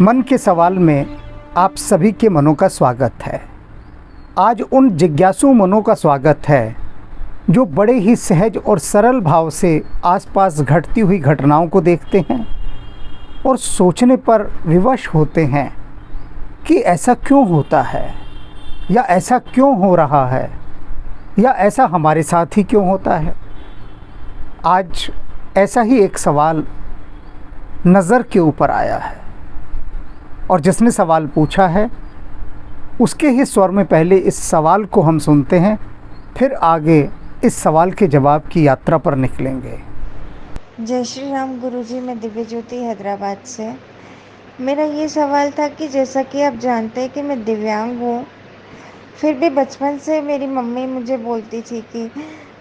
मन के सवाल में आप सभी के मनों का स्वागत है। आज उन जिज्ञासु मनों का स्वागत है जो बड़े ही सहज और सरल भाव से आसपास घटती हुई घटनाओं को देखते हैं और सोचने पर विवश होते हैं कि ऐसा क्यों होता है, या ऐसा क्यों हो रहा है, या ऐसा हमारे साथ ही क्यों होता है। आज ऐसा ही एक सवाल नज़र के ऊपर आया है और जिसने सवाल पूछा है उसके ही स्वर में पहले इस सवाल को हम सुनते हैं, फिर आगे इस सवाल के जवाब की यात्रा पर निकलेंगे। जय श्री राम गुरुजी, मैं दिव्य ज्योति हैदराबाद से। मेरा ये सवाल था कि जैसा कि आप जानते हैं कि मैं दिव्यांग हूँ, फिर भी बचपन से मेरी मम्मी मुझे बोलती थी कि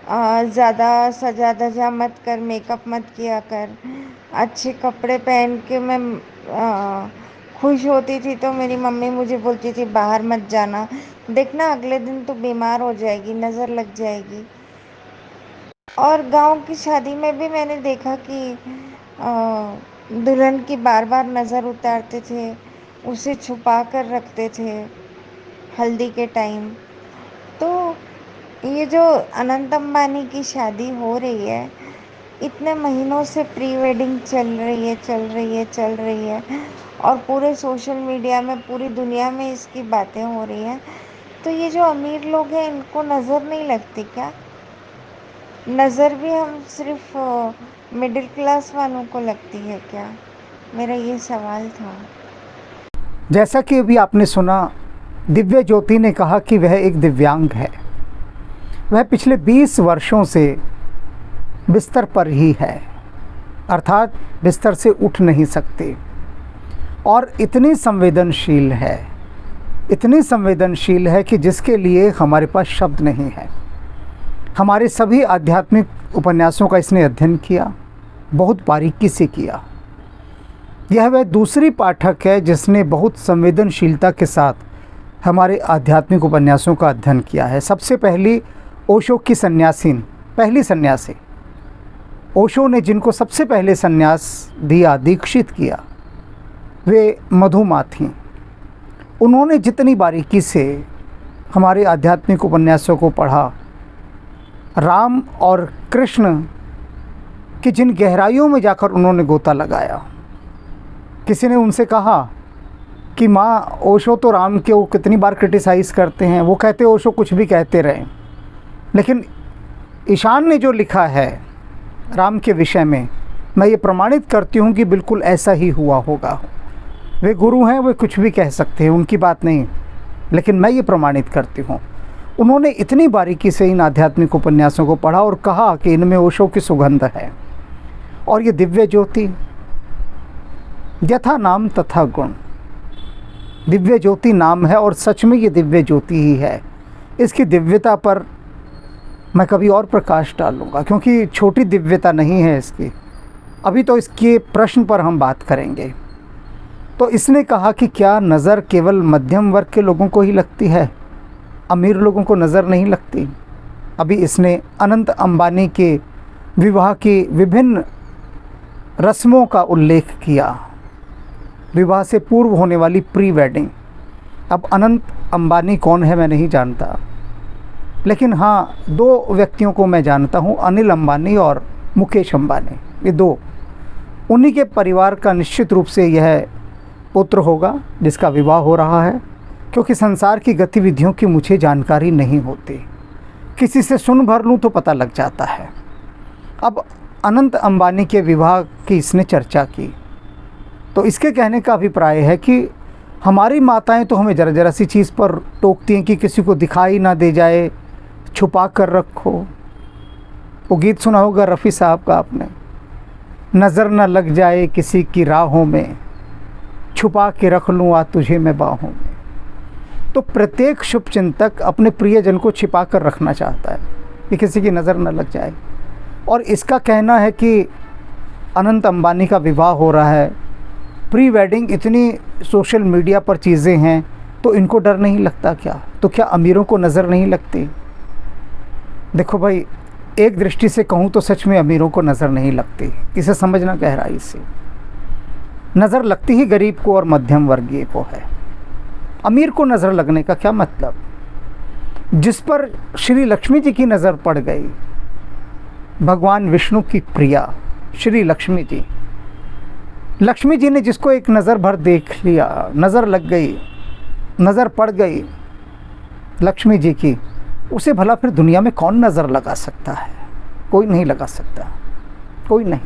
ज़्यादा सजा धजा मत कर, मेकअप मत किया कर, अच्छे कपड़े पहन के मैं खुश होती थी तो मेरी मम्मी मुझे बोलती थी बाहर मत जाना, देखना अगले दिन तो बीमार हो जाएगी, नज़र लग जाएगी। और गांव की शादी में भी मैंने देखा कि दुल्हन की बार बार नज़र उतारते थे, उसे छुपा कर रखते थे हल्दी के टाइम। तो ये जो अनंत अंबानी की शादी हो रही है, इतने महीनों से प्री वेडिंग चल रही है और पूरे सोशल मीडिया में, पूरी दुनिया में इसकी बातें हो रही हैं। तो ये जो अमीर लोग हैं इनको नज़र नहीं लगती क्या? नज़र भी हम सिर्फ मिडिल क्लास वालों को लगती है क्या? मेरा ये सवाल था। जैसा कि अभी आपने सुना, दिव्य ज्योति ने कहा कि वह एक दिव्यांग है। वह पिछले 20 वर्षों से बिस्तर पर ही है, अर्थात बिस्तर से उठ नहीं सकते, और इतनी संवेदनशील है कि जिसके लिए हमारे पास शब्द नहीं है। हमारे सभी आध्यात्मिक उपन्यासों का इसने अध्ययन किया, बहुत बारीकी से किया। यह वह दूसरी पाठक है जिसने बहुत संवेदनशीलता के साथ हमारे आध्यात्मिक उपन्यासों का अध्ययन किया है। सबसे पहली ओशो की पहली सन्यासी ओशो ने जिनको सबसे पहले सन्यास दिया, दीक्षित किया, वे मधुमा थीं। उन्होंने जितनी बारीकी से हमारे आध्यात्मिक उपन्यासों को पढ़ा, राम और कृष्ण की जिन गहराइयों में जाकर उन्होंने गोता लगाया। किसी ने उनसे कहा कि माँ, ओशो तो राम के वो कितनी बार क्रिटिसाइज़ करते हैं, वो कहते ओशो कुछ भी कहते रहें, लेकिन ईशान ने जो लिखा है राम के विषय में, मैं ये प्रमाणित करती हूँ कि बिल्कुल ऐसा ही हुआ होगा। वे गुरु हैं, वे कुछ भी कह सकते हैं, उनकी बात नहीं, लेकिन मैं ये प्रमाणित करती हूँ। उन्होंने इतनी बारीकी से इन आध्यात्मिक उपन्यासों को पढ़ा और कहा कि इनमें ओशो की सुगंध है। और ये दिव्य ज्योति, यथा नाम तथा गुण, दिव्य ज्योति नाम है और सच में ये दिव्य ज्योति ही है। इसकी दिव्यता पर मैं कभी और प्रकाश डालूँगा, क्योंकि छोटी दिव्यता नहीं है इसकी। अभी तो इसके प्रश्न पर हम बात करेंगे। तो इसने कहा कि क्या नज़र केवल मध्यम वर्ग के लोगों को ही लगती है, अमीर लोगों को नज़र नहीं लगती? अभी इसने अनंत अंबानी के विवाह की विभिन्न रस्मों का उल्लेख किया, विवाह से पूर्व होने वाली प्री वेडिंग। अब अनंत अंबानी कौन है मैं नहीं जानता, लेकिन हाँ, 2 व्यक्तियों को मैं जानता हूँ, अनिल अंबानी और मुकेश अंबानी। ये 2, उन्हीं के परिवार का निश्चित रूप से यह पुत्र होगा जिसका विवाह हो रहा है, क्योंकि संसार की गतिविधियों की मुझे जानकारी नहीं होती, किसी से सुन भर लूँ तो पता लग जाता है। अब अनंत अंबानी के विवाह की इसने चर्चा की, तो इसके कहने का अभिप्राय है कि हमारी माताएं तो हमें ज़रा ज़रा सी चीज़ पर टोकती हैं कि किसी को दिखाई ना दे जाए, छुपा कर रखो। वो गीत सुना होगा रफ़ी साहब का आपने, नज़र न लग जाए किसी की राहों में, छुपा के रख लूँ आ तुझे मैं बाहों में। तो प्रत्येक शुभचिंतक अपने प्रियजन को छिपा कर रखना चाहता है कि किसी की नज़र न लग जाए। और इसका कहना है कि अनंत अंबानी का विवाह हो रहा है, प्री वेडिंग, इतनी सोशल मीडिया पर चीज़ें हैं, तो इनको डर नहीं लगता क्या? तो क्या अमीरों को नज़र नहीं लगती? देखो भाई, एक दृष्टि से कहूँ तो सच में अमीरों को नज़र नहीं लगती। इसे समझना गहराई से। नज़र लगती ही गरीब को और मध्यम वर्गीय को है। अमीर को नज़र लगने का क्या मतलब? जिस पर श्री लक्ष्मी जी की नज़र पड़ गई, भगवान विष्णु की प्रिया श्री लक्ष्मी जी, लक्ष्मी जी ने जिसको एक नज़र भर देख लिया, नज़र लग गई, नज़र पड़ गई लक्ष्मी जी की, उसे भला फिर दुनिया में कौन नज़र लगा सकता है? कोई नहीं लगा सकता, कोई नहीं।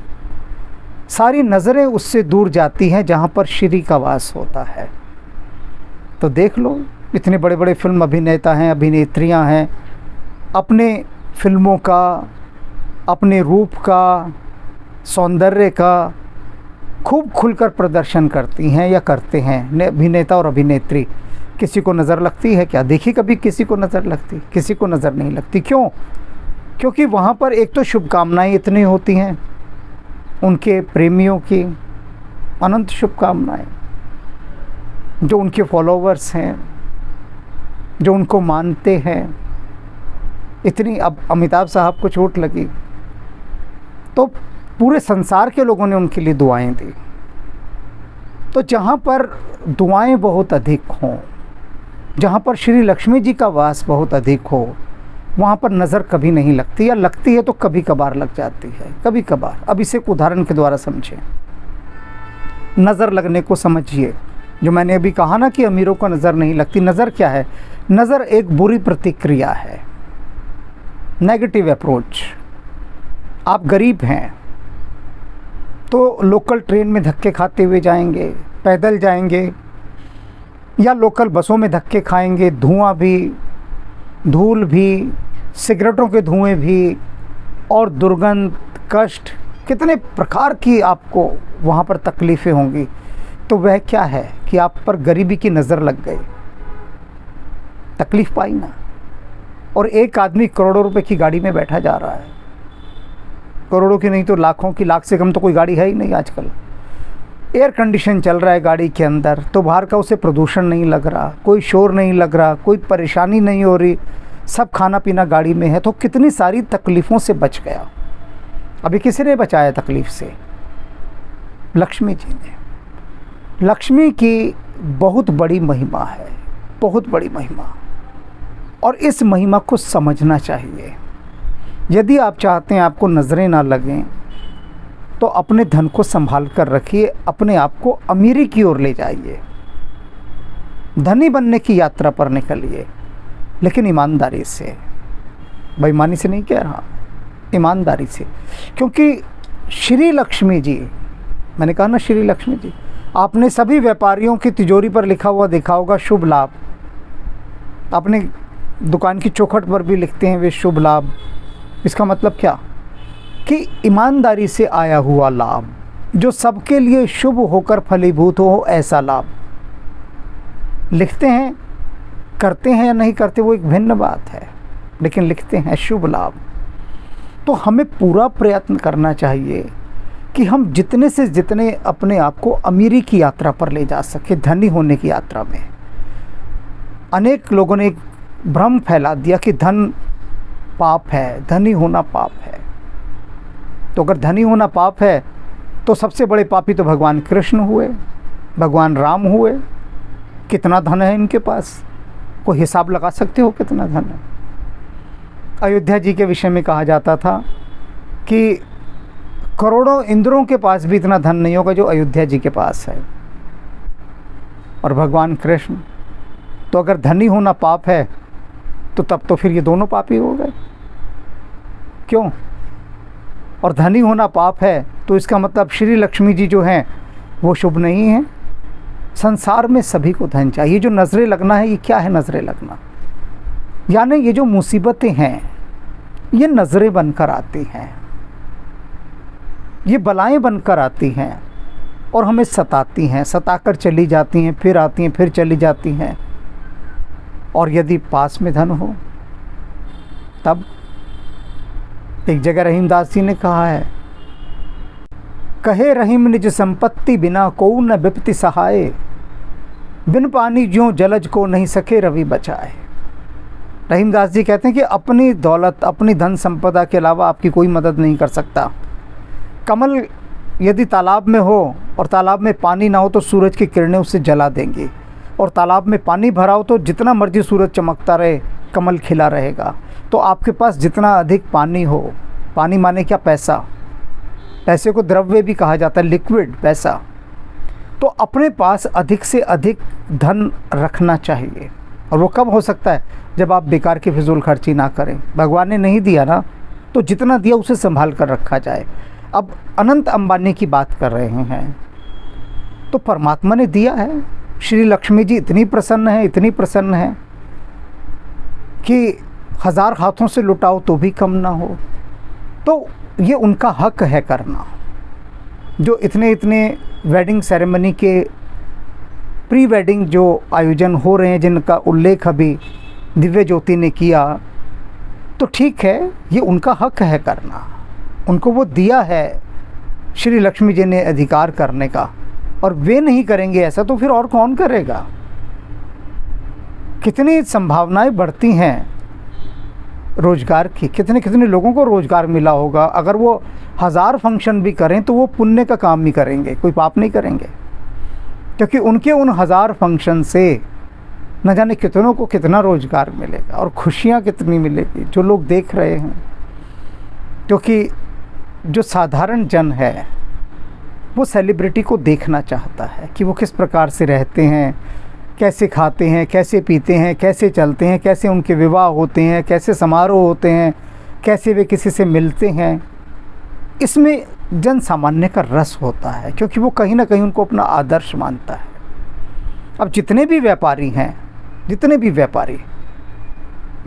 सारी नज़रें उससे दूर जाती हैं जहाँ पर श्री का वास होता है। तो देख लो, इतने बड़े बड़े फिल्म अभिनेता हैं, अभिनेत्रियां हैं, अपने फिल्मों का, अपने रूप का, सौंदर्य का खूब खुलकर प्रदर्शन करती हैं या करते हैं। अभिनेता और अभिनेत्री, किसी को नज़र लगती है क्या? देखी कभी किसी को नज़र लगती? किसी को नज़र नहीं लगती। क्यों? क्योंकि वहाँ पर एक तो शुभकामनाएं इतनी होती हैं, उनके प्रेमियों की अनंत शुभकामनाएं, जो उनके फॉलोवर्स हैं, जो उनको मानते हैं। इतनी, अब अमिताभ साहब को चोट लगी तो पूरे संसार के लोगों ने उनके लिए दुआएं दी। तो जहाँ पर दुआएं बहुत अधिक हों, जहाँ पर श्री लक्ष्मी जी का वास बहुत अधिक हो, वहाँ पर नज़र कभी नहीं लगती, या लगती है तो कभी कभार लग जाती है, कभी कभार। अब इसे एक उदाहरण के द्वारा समझें। नज़र लगने को समझिए। जो मैंने अभी कहा ना कि अमीरों को नज़र नहीं लगती, नज़र क्या है? नज़र एक बुरी प्रतिक्रिया है, नेगेटिव अप्रोच। आप गरीब हैं तो लोकल ट्रेन में धक्के खाते हुए जाएंगे, पैदल जाएंगे, या लोकल बसों में धक्के खाएंगे, धुआं भी, धूल भी, सिगरेटों के धुएं भी, और दुर्गंध, कष्ट, कितने प्रकार की आपको वहाँ पर तकलीफ़ें होंगी। तो वह क्या है कि आप पर गरीबी की नज़र लग गई, तकलीफ़ पाई ना। और एक आदमी करोड़ों रुपए की गाड़ी में बैठा जा रहा है, करोड़ों की नहीं तो लाखों की, लाख से कम तो कोई गाड़ी है ही नहीं आजकल। एयर कंडीशन चल रहा है गाड़ी के अंदर, तो बाहर का उसे प्रदूषण नहीं लग रहा, कोई शोर नहीं लग रहा, कोई परेशानी नहीं हो रही, सब खाना पीना गाड़ी में है, तो कितनी सारी तकलीफ़ों से बच गया। अभी किसी ने बचाया तकलीफ़ से? लक्ष्मी जी ने। लक्ष्मी की बहुत बड़ी महिमा है, बहुत बड़ी महिमा, और इस महिमा को समझना चाहिए। यदि आप चाहते हैं आपको नज़रें ना लगें, तो अपने धन को संभाल कर रखिए, अपने आप को अमीरी की ओर ले जाइए, धनी बनने की यात्रा पर निकलिए, लेकिन ईमानदारी से। बेईमानी से नहीं कह रहा, ईमानदारी से। क्योंकि श्री लक्ष्मी जी, मैंने कहा ना श्री लक्ष्मी जी, आपने सभी व्यापारियों की तिजोरी पर लिखा हुआ देखा होगा शुभ लाभ, अपने दुकान की चौखट पर भी लिखते हैं वे शुभ लाभ। इसका मतलब क्या? कि ईमानदारी से आया हुआ लाभ, जो सबके लिए शुभ होकर फलीभूत हो, ऐसा लाभ लिखते हैं। करते हैं या नहीं करते वो एक भिन्न बात है, लेकिन लिखते हैं शुभ लाभ। तो हमें पूरा प्रयत्न करना चाहिए कि हम जितने से जितने अपने आप को अमीरी की यात्रा पर ले जा सके, धनी होने की यात्रा में। अनेक लोगों ने एक भ्रम फैला दिया कि धन पाप है, धनी होना पाप है। तो अगर धनी होना पाप है तो सबसे बड़े पापी तो भगवान कृष्ण हुए, भगवान राम हुए। कितना धन है इनके पास? कोई हिसाब लगा सकते हो कितना धन है? अयोध्या जी के विषय में कहा जाता था कि करोड़ों इंद्रों के पास भी इतना धन नहीं होगा जो अयोध्या जी के पास है। और भगवान कृष्ण, तो अगर धनी होना पाप है तो तब तो फिर ये दोनों पापी हो गए। क्यों? और धनी होना पाप है तो इसका मतलब श्री लक्ष्मी जी जो हैं वो शुभ नहीं है। संसार में सभी को धन चाहिए। जो नज़रें लगना है, ये क्या है नज़रें लगना? यानी ये जो मुसीबतें हैं ये नज़रें बनकर आती हैं, ये बलाएं बनकर आती हैं और हमें सताती हैं, सताकर चली जाती हैं, फिर आती हैं, फिर चली जाती हैं। और यदि पास में धन हो तब? एक जगह रहीमदास जी ने कहा है, कहे रहीम निज संपत्ति बिना को न विपत्ति सहाय, बिन पानी ज्यों जलज को नहीं सके रवि बचाए। रहीमदास जी कहते हैं कि अपनी दौलत, अपनी धन संपदा के अलावा आपकी कोई मदद नहीं कर सकता। कमल यदि तालाब में हो और तालाब में पानी ना हो तो सूरज की किरणें उसे जला देंगी, और तालाब में पानी भरा हो तो जितना मर्जी सूरज चमकता रहे, कमल खिला रहेगा। तो आपके पास जितना अधिक पानी हो, पानी माने क्या, पैसा, पैसे को द्रव्य भी कहा जाता है, लिक्विड पैसा, तो अपने पास अधिक से अधिक धन रखना चाहिए। और वो कब हो सकता है, जब आप बेकार की फिजूल खर्ची ना करें। भगवान ने नहीं दिया ना, तो जितना दिया उसे संभाल कर रखा जाए। अब अनंत अंबानी की बात कर रहे हैं, तो परमात्मा ने दिया है। श्री लक्ष्मी जी इतनी प्रसन्न है, इतनी प्रसन्न है कि 1000 हाथों से लुटाओ तो भी कम ना हो। तो ये उनका हक है करना। जो इतने इतने वेडिंग सेरेमनी के प्री वेडिंग जो आयोजन हो रहे हैं, जिनका उल्लेख अभी दिव्य ज्योति ने किया, तो ठीक है, ये उनका हक है करना। उनको वो दिया है श्री लक्ष्मी जी ने अधिकार करने का, और वे नहीं करेंगे ऐसा तो फिर और कौन करेगा। कितनी संभावनाएं बढ़ती हैं रोजगार की, कितने कितने लोगों को रोजगार मिला होगा। अगर वो 1000 फंक्शन भी करें तो वो पुण्य का काम ही करेंगे, कोई पाप नहीं करेंगे, क्योंकि उनके उन 1000 फंक्शन से न जाने कितनों को कितना रोजगार मिलेगा और खुशियाँ कितनी मिलेगी जो लोग देख रहे हैं। क्योंकि जो साधारण जन है वो सेलिब्रिटी को देखना चाहता है कि वो किस प्रकार से रहते हैं, कैसे खाते हैं, कैसे पीते हैं, कैसे चलते हैं, कैसे उनके विवाह होते हैं, कैसे समारोह होते हैं, कैसे वे किसी से मिलते हैं। इसमें जन सामान्य का रस होता है, क्योंकि वो कहीं ना कहीं उनको अपना आदर्श मानता है। अब जितने भी व्यापारी हैं, जितने भी व्यापारी,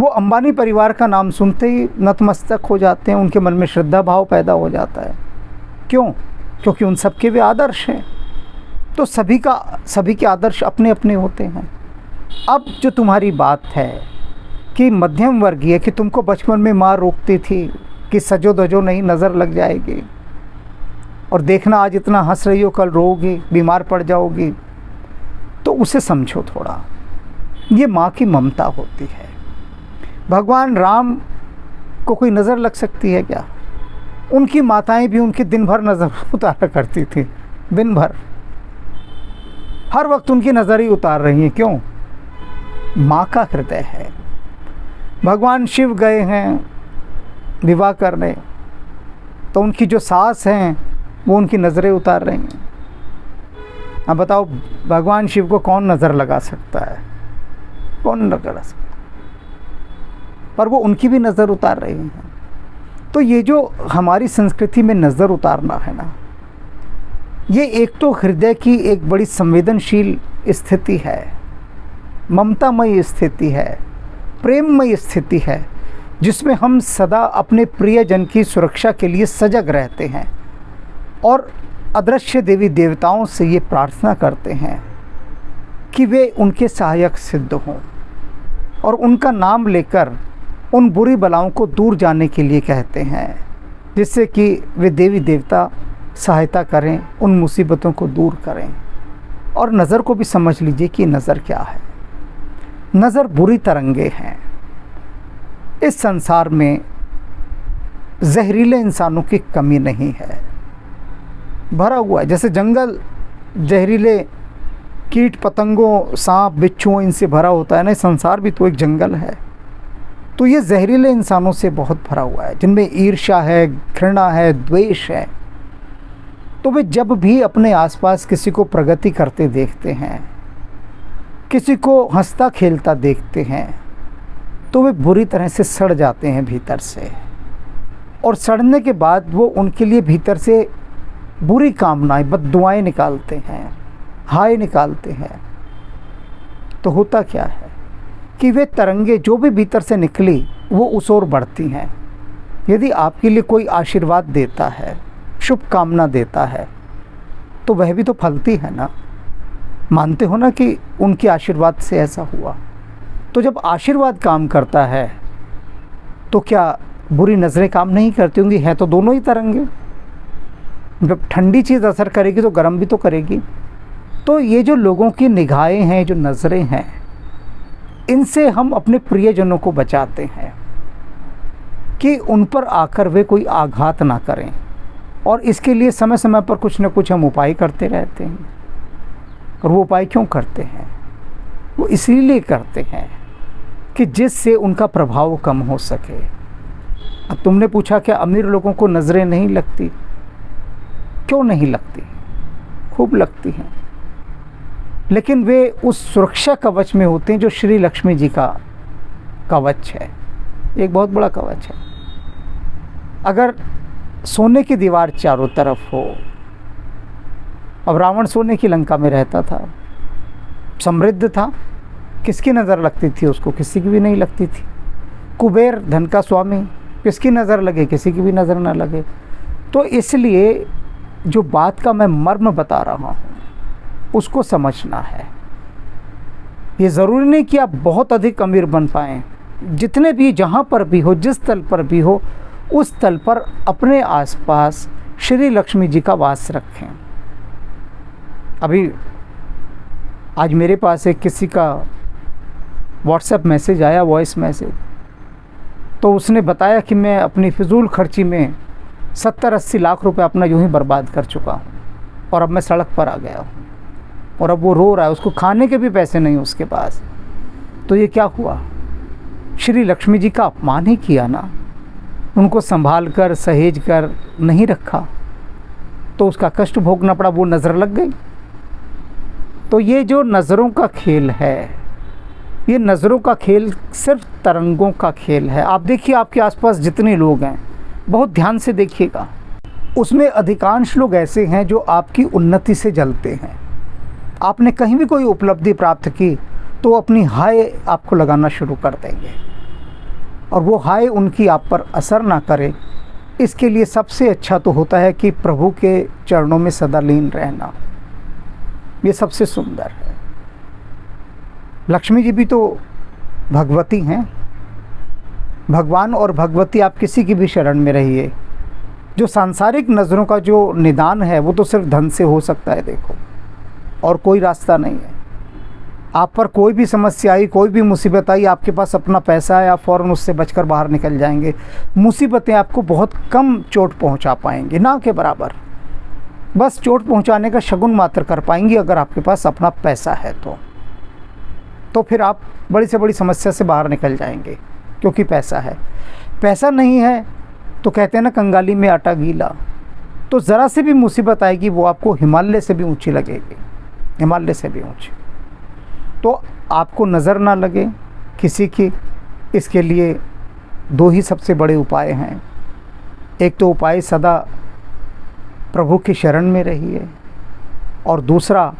वो अंबानी परिवार का नाम सुनते ही नतमस्तक हो जाते हैं, उनके मन में श्रद्धा भाव पैदा हो जाता है। क्यों? क्योंकि उन सबके वे आदर्श हैं। तो सभी के आदर्श अपने अपने होते हैं। अब जो तुम्हारी बात है कि मध्यम वर्गीय, कि तुमको बचपन में माँ रोकती थी कि सजो धजो नहीं, नज़र लग जाएगी, और देखना आज इतना हंस रही हो, कल रोओगी, बीमार पड़ जाओगी, तो उसे समझो थोड़ा। ये माँ की ममता होती है। भगवान राम को कोई नज़र लग सकती है क्या? उनकी माताएं भी उनकी दिन भर नज़र उतारा करती थी, दिन भर, हर वक्त उनकी नज़र ही उतार रही हैं। क्यों? माँ का हृदय है। भगवान शिव गए हैं विवाह करने, तो उनकी जो सास हैं वो उनकी नज़रें उतार रही हैं। अब बताओ, भगवान शिव को कौन नज़र लगा सकता है? कौन नज़र लगा सकता है? पर वो उनकी भी नज़र उतार रही हैं। तो ये जो हमारी संस्कृति में नज़र उतारना है ना, ये एक तो हृदय की एक बड़ी संवेदनशील स्थिति है, ममतामयी स्थिति है, प्रेममयी स्थिति है, जिसमें हम सदा अपने प्रियजन की सुरक्षा के लिए सजग रहते हैं और अदृश्य देवी देवताओं से ये प्रार्थना करते हैं कि वे उनके सहायक सिद्ध हों, और उनका नाम लेकर उन बुरी बलाओं को दूर जाने के लिए कहते हैं, जिससे कि वे देवी देवता सहायता करें, उन मुसीबतों को दूर करें। और नज़र को भी समझ लीजिए कि नज़र क्या है। नज़र बुरी तरंगे हैं। इस संसार में जहरीले इंसानों की कमी नहीं है, भरा हुआ है। जैसे जंगल जहरीले कीट पतंगों, सांप बिच्छुओं, इनसे भरा होता है ना, संसार भी तो एक जंगल है। तो ये जहरीले इंसानों से बहुत भरा हुआ है, जिनमें ईर्ष्या है, घृणा है, द्वेष है। तो वे जब भी अपने आसपास किसी को प्रगति करते देखते हैं, किसी को हंसता खेलता देखते हैं, तो वे बुरी तरह से सड़ जाते हैं भीतर से, और सड़ने के बाद वो उनके लिए भीतर से बुरी कामनाएं, बद्दुआएं निकालते हैं, हाय निकालते हैं। तो होता क्या है कि वे तरंगे जो भी भीतर से निकली वो उस ओर बढ़ती हैं। यदि आपके लिए कोई आशीर्वाद देता है, शुभकामना देता है, तो वह भी तो फलती है ना। मानते हो ना कि उनके आशीर्वाद से ऐसा हुआ। तो जब आशीर्वाद काम करता है तो क्या बुरी नज़रें काम नहीं करती होंगी? है तो दोनों ही तरंगे। जब ठंडी चीज़ असर करेगी तो गर्म भी तो करेगी। तो ये जो लोगों की निगाहें हैं, जो नज़रें हैं, इनसे हम अपने प्रियजनों को बचाते हैं कि उन पर आकर वे कोई आघात ना करें, और इसके लिए समय समय पर कुछ न कुछ हम उपाय करते रहते हैं। और वो उपाय क्यों करते हैं? वो इसीलिए करते हैं कि जिससे उनका प्रभाव कम हो सके। अब तुमने पूछा क्या अमीर लोगों को नज़रें नहीं लगती? क्यों नहीं लगती? खूब लगती हैं, लेकिन वे उस सुरक्षा कवच में होते हैं जो श्री लक्ष्मी जी का कवच है। एक बहुत बड़ा कवच है। अगर सोने की दीवार चारों तरफ हो, अब रावण सोने की लंका में रहता था, समृद्ध था, किसकी नज़र लगती थी उसको? किसी की भी नहीं लगती थी। कुबेर धन का स्वामी, किसकी नज़र लगे? किसी की भी नज़र ना लगे। तो इसलिए जो बात का मैं मर्म बता रहा हूँ उसको समझना है। ये ज़रूरी नहीं कि आप बहुत अधिक अमीर बन पाएँ। जितने भी, जहाँ पर भी हो, जिस तल पर भी हो, उस तल पर अपने आसपास श्री लक्ष्मी जी का वास रखें। अभी आज मेरे पास एक किसी का व्हाट्सएप मैसेज आया, वॉइस मैसेज, तो उसने बताया कि मैं अपनी फिजूल खर्ची में 70-80 लाख रुपए अपना यूं ही बर्बाद कर चुका हूं और अब मैं सड़क पर आ गया हूं और अब वो रो रहा है, उसको खाने के भी पैसे नहीं उसके पास। तो ये क्या हुआ? श्री लक्ष्मी जी का अपमान ही किया ना। उनको संभाल कर, सहेज कर नहीं रखा तो उसका कष्ट भोगना पड़ा, वो नज़र लग गई। तो ये जो नज़रों का खेल है, ये नज़रों का खेल सिर्फ तरंगों का खेल है। आप देखिए आपके आसपास जितने लोग हैं, बहुत ध्यान से देखिएगा, उसमें अधिकांश लोग ऐसे हैं जो आपकी उन्नति से जलते हैं। आपने कहीं भी कोई उपलब्धि प्राप्त की तो अपनी हाय आपको लगाना शुरू कर देंगे और वो हाय उनकी आप पर असर ना करे, इसके लिए सबसे अच्छा तो होता है कि प्रभु के चरणों में सदा लीन रहना। ये सबसे सुंदर है। लक्ष्मी जी भी तो भगवती हैं। भगवान और भगवती, आप किसी की भी शरण में रहिए। जो सांसारिक नज़रों का जो निदान है वो तो सिर्फ धन से हो सकता है, देखो, और कोई रास्ता नहीं है। आप पर कोई भी समस्या आई, कोई भी मुसीबत आई, आपके पास अपना पैसा है, आप फ़ौरन उससे बचकर बाहर निकल जाएंगे। मुसीबतें आपको बहुत कम चोट पहुंचा पाएंगी, ना के बराबर, बस चोट पहुंचाने का शगुन मात्र कर पाएंगी अगर आपके पास अपना पैसा है तो फिर आप बड़ी से बड़ी समस्या से बाहर निकल जाएंगे, क्योंकि पैसा है। पैसा नहीं है तो कहते हैं ना, कंगाली में आटा गीला। तो ज़रा से भी मुसीबत आएगी वो आपको हिमालय से भी ऊंची लगेगी, हिमालय से भी ऊंची। तो आपको नज़र ना लगे किसी की, इसके लिए दो ही सबसे बड़े उपाय हैं। एक तो उपाय सदा प्रभु की शरण में रहिए, और दूसरा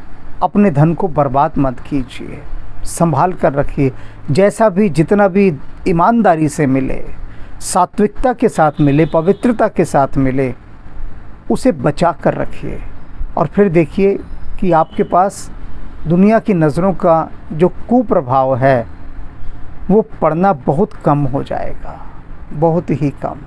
अपने धन को बर्बाद मत कीजिए, संभाल कर रखिए। जैसा भी, जितना भी ईमानदारी से मिले, सात्विकता के साथ मिले, पवित्रता के साथ मिले, उसे बचा कर रखिए। और फिर देखिए कि आपके पास दुनिया की नज़रों का जो कुप्रभाव है वो पड़ना बहुत कम हो जाएगा, बहुत ही कम।